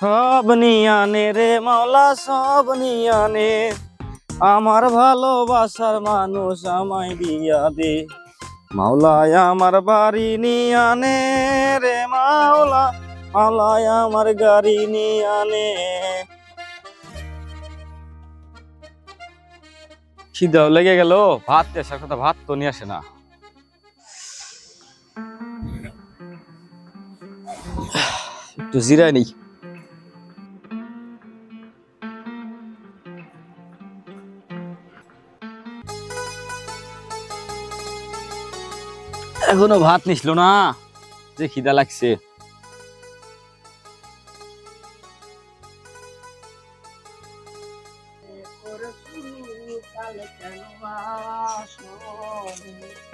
সব নিয়ানে রে মাওলা, সব নিয়ানে, আমার ভালোবাসার মানুষ আমায় দিয়া দে। মাওলায় আমার বাড়ি নিয়ানে রে মাওলা, মাওলায় আমার গাড়ি নিয়ানে। খিদাও লেগে গেল, ভাত আসার কথা, ভাত তো নিয়ে আসে না। একটু জিরায় নেই। এখনো ভাত নিছিল না, যে খিদা লাগছে।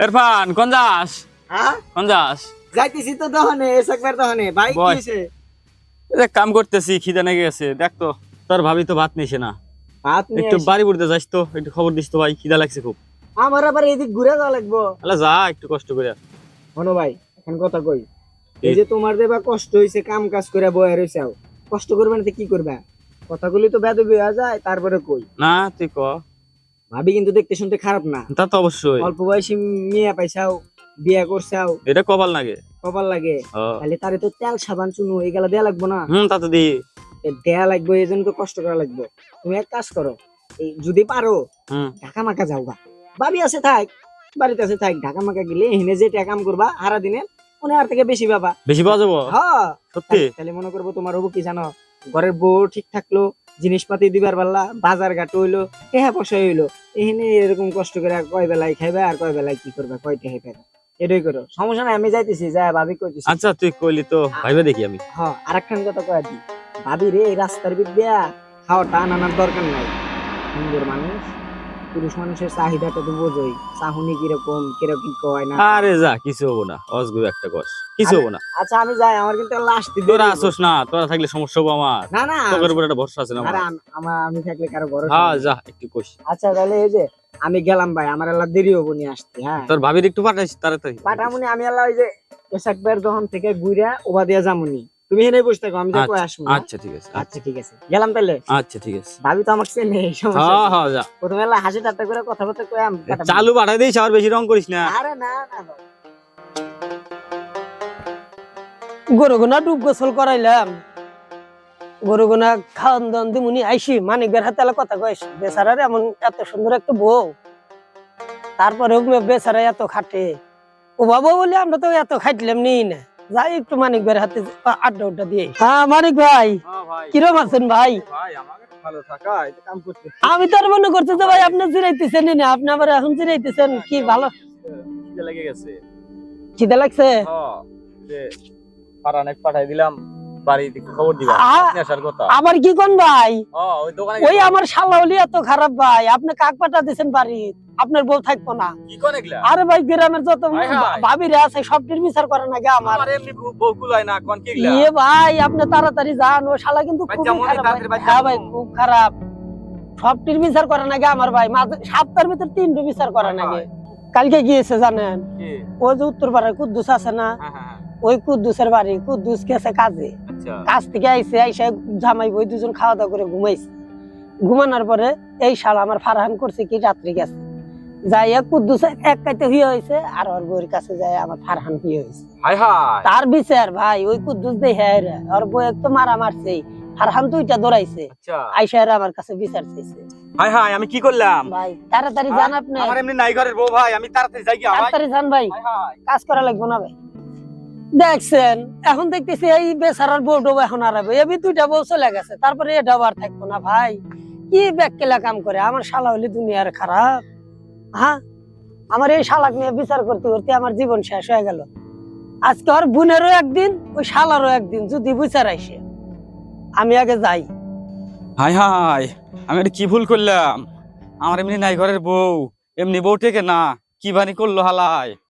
ইরফান কোন যাস? হ্যাঁ কোন যাস? যাইতেছি তো দহনে এসকবার দহনে ভাই কি বয়। হইছে? এই কাম করতেছি, খিদা লেগে গেছে। দেখ তো তোর ভাবি তো ভাত নিছে না, ভাত নিয়ে একটু আইসি। বাড়ি পড়তে যাস তো, একটু খবর দিস তো ভাই, খিদা লাগছে খুব। আমার আবার এদিক ঘুরে যাওয়া লাগবো। আলা যা একটু কষ্ট করে। শোনো ভাই, এখন কথা কই, এই যে তোমার দেবা কষ্ট হইছে, কাম কাজ করে বয়ে রইছাও, কষ্ট করবে না তো কি করবা? কথাগুলি তো বেদবি হয়ে যায়, তারপরে কই না তুই ক। ভাবি কিন্তু দেখতে শুনতে খারাপ না। তা তো অবশ্যই, অল্প বয়সী মেয়ে পাইছাও, বিয়া করছাও, এটা কপাল লাগে। কপাল লাগে। ও, তাহলে তারে তো তেল সাবান চুনো এগুলা দেয়া লাগবো না? তা তো দি। দেয়া লাগবে, এই জন্য তো কষ্ট করা লাগবে। তুমি এক কাজ করো, এই যদি পারো হুম, ঢাকা মাকা যাও গা, ভাবি আছে থাক, বাড়িতে আছে থাক, ঢাকা মাকা গেলে এখানে যে টাকা কাম করবা হারা দিনে মনে আর থেকে বেশি পাবা। বেশি পাওয়া যাবো হ্যাঁ, সত্যি? তাহলে মনে করবো তোমার হবো কি জানো, ঘরের বউ ঠিক থাকলো, জিনিসপাতি দিবার পারলা, বাজার ঘাট হইলো, টেহা পয়সা হইলো, এখানে এরকম কষ্ট করে আর কয় বেলায় খাইবা আর কয় বেলায় কি করবা, কয় টেহা পাইবা, এটাই করো। সমস্যা নাই, আমি যাইতেছি, যা ভাবি কইতেছি। আচ্ছা তুই কইলি তো ভাইবে দেখি আমি। হ্যাঁ, আরেকখান কথা কয়ে দি, ভাবি রে এই রাস্তার বিদ দিয়া খাওয়াটা আনার দরকার নাই। সুন্দর মানুষ, পুরুষ মানুষের চাহিদাটা তো বোঝোই, চাহুনি কিরকম কিরকম কয় না। আরে যা, কিছু হবো না, অসগুলো একটা কস, কিছু হবো না। আচ্ছা আমি যাই, আমার কিন্তু লাস্ট দিতে তোরা আসোস না, তোরা থাকলে সমস্যা হবো আমার। না না, তোর উপর একটা ভরসা আছে না আরে আমার। আমি থাকলে কারো ভরসা হ্যাঁ নেই। যা একটু কইস। আচ্ছা তাহলে এই যে আমি গেলাম ভাই, আমার আল্লাহ দেরি হবো নিয়ে আসতে। হ্যাঁ, তোর ভাবির একটু পাঠাইস তাড়াতাড়ি। পাঠামুনি আমি আল্লাহ ওই যে এসাকবার দহন থেকে ঘুরে ওবা দিয়া যামুনি, তুমি এনে বসে থাকো, আমি যা কই আসবো। আচ্ছা ঠিক আছে, আচ্ছা ঠিক আছে, গেলাম তাহলে। আচ্ছা ঠিক আছে। ভাবি তো আমাকে চেনে, এই সমস্যা হ্যাঁ নেই। হ্যাঁ যা। প্রথমে আল্লাহ হাসি ঠাট্টা করে কথাবার্তা কয়ে আমি পাঠাবো। চালু পাঠাই দিস, আর বেশি রং করিস না। আরে না না ভাই। গরুগুনা ডুব গোসল করাইলাম, গরুগুনা খাওয়ান দাওয়ান দিমুনি আইসি, মানিকের হাতে এলা কথা কইস, বেচারার এমন এত সুন্দর একটা বউ, তারপরে বেচারা এত খাটে, ও বাবা বলে আমরা তো এত খাইলাম নি না, যাই একটু মানিকের হাতে আড্ডা উড্ডা দিয়ে। হ্যাঁ মানিক ভাই, হ্যাঁ ভাই। কিরম আছেন ভাই? ভাই আমাকে ভালো থাকা, এই যে কাম করতে। আমি তো আর মনে করছি যে ভাই আপনি জিরাইতেছেন না, আপনি আবার এখন জিরাইতেছেন, কি ভালো খিদে লেগে গেছে। খিদে লাগছে? হ্যাঁ, যে পারানেক পাঠাই দিলাম, বাড়ি থেকে খবর দিবা আপনি আসার কথা। আবার কি কোন ভাই? হ্যাঁ ওই দোকানে ওই আমার শালা হলি এত খারাপ ভাই, আপনি কাক পাঠা দিছেন বাড়ি, আপনার বউ থাকবো না। কি কোন এগুলা? আরে ভাই গ্রামের যত হায় হায়। ভাবিরা আছে সবটির বিচার করে নাকি আমার? আমার এমনি বউকুল হয় না, কোন কি এগুলা? ইয়ে ভাই আপনি তাড়াতাড়ি যান, ও শালা কিন্তু বাচ্চা খুবই মনে খারাপ তাড়াতাড়ি ভাই। বাচ্চা হ্যাঁ ভাই মনে। খুব খারাপ, সবটির বিচার করে নাকি আমার ভাই, মাঝে সপ্তাহের ভিতর 3টো বিচার করে হায় নাকি। হায়। কালকে গিয়েছে জানেন, কি? ওই যে উত্তর পাড়ার কুদ্দুস আছে না, হ্যাঁ হ্যাঁ হ্যাঁ। ওই কুদ্দুসের বাড়ি, কুদ্দুস গেছে কাজে, আচ্ছা কাজ থেকে আইসে আইসে জামাই বই দুজন খাওয়া দাওয়া করে ঘুমাইছে, ঘুমানোর পরে এই শালা আমার ফারহান করছে কি রাত্রি গেছে, যাই কুদ্দুস এক কাইতে হইয়া হয়েছে, আর ওর বউয়ের কাছে যায় আমার ফারহান হইয়া হয়েছে। হায় হায়। তার বিচার ভাই ওই কুদ্দুস দেখে ওর বউ এক তো মারা মারছে, ফারহান দুইটা দৌড়াইছে, আচ্ছা আইসা আমার কাছে বিচার চাইছে। হায় হায়, আমি কি করলাম? ভাই তাড়াতাড়ি যান আপনি, আমার এমনি নাই ঘরের বউ ভাই, আমি তাড়াতাড়ি যাই কি ভাই? তাড়াতাড়ি যান ভাই, হায় হায়। কাজ করা লাগবে না ভাই। দেখছেন এখন দেখতেছি এই বেচারার বউ ডোব এখন আরাবে, এবি 2টা বউ চলে গেছে, তারপরে এটা আর থাকবো না ভাই, কি ব্যাককেলা কাম করে আমার শালা হলে দুনিয়ার খারাপ। হ্যাঁ, আমার এই শালাক নিয়ে বিচার করতে করতে আমার জীবন শেষ হয়ে গেল। আজকে ওর বোনেরও একদিন, ওই শালারও একদিন, যদি বিচার আইসে। আমি আগে যাই। হায় হায়, আমি এটা কি ভুল করলাম? আমার এমনি নাই ঘরের বউ, এমনি বউ টেকে না, কি বানি করলো হালায়।